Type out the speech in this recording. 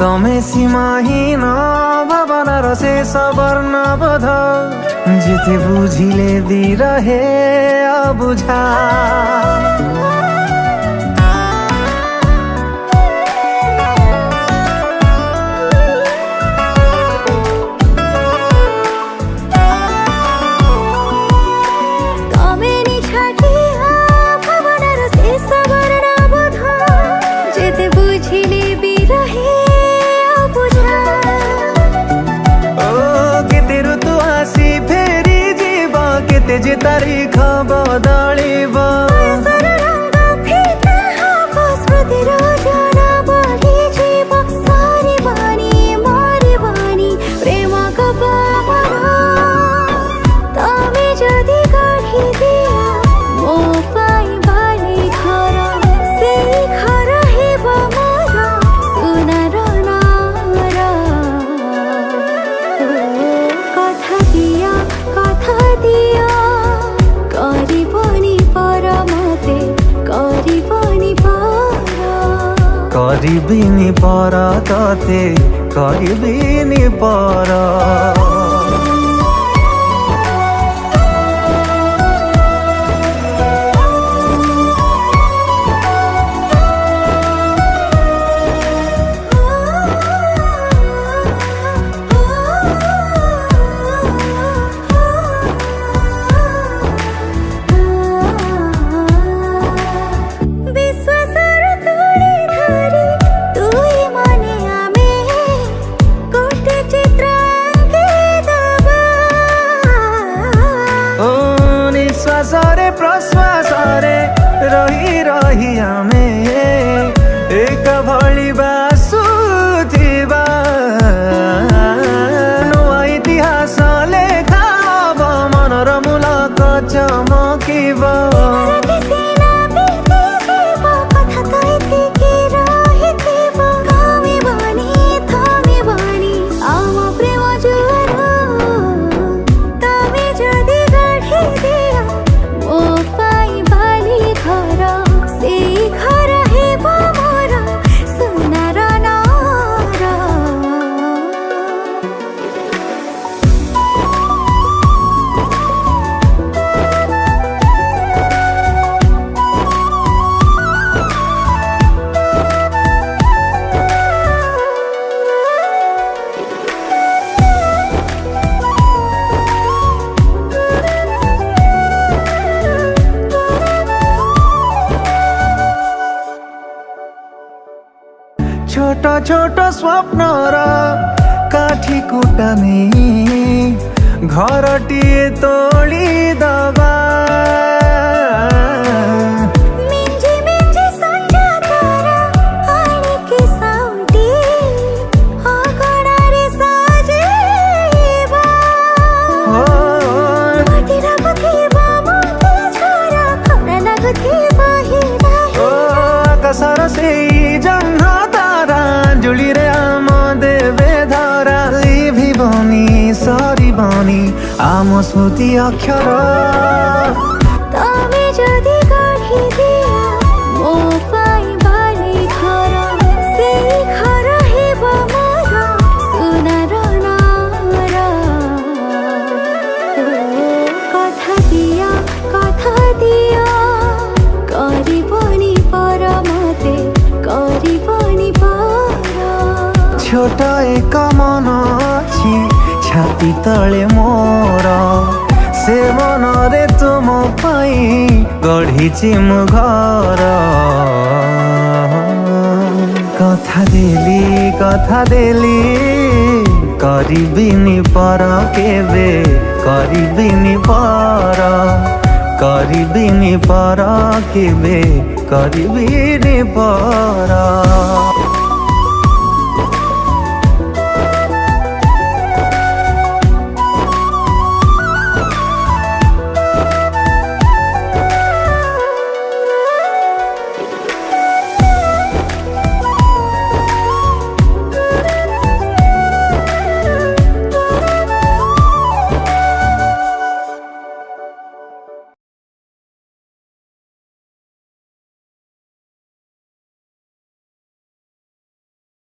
तमे सीमाहीन भावनार शेष वर्णबोध जेते बुझिले बिरहे अबुझा जे तारीख बदलिब करिबिनी पर तते करिबिनी पर श्वासरे प्रश्वासरे रही रही आमे एक भली बासुथिबा नूआ इतिहास लेखा मनर मूलक चमकिबा छोट छोट स्वप्नर काठी कुटानी घरटिए तोड़ी दबा आम स्मृति अक्षर तमे जदि गढ़ी दिया मो पाई बाली घर से घर हेब मोर सुनार नार कथा दिया करिबनी पर मते करिबनी पर छोट एक मन अछि छाती तले मोर से मनरे तुम पाई गढ़ी मु घर कथा देली करिबिनी पर केबे करिबिनी पर केबे करिबिनी पर।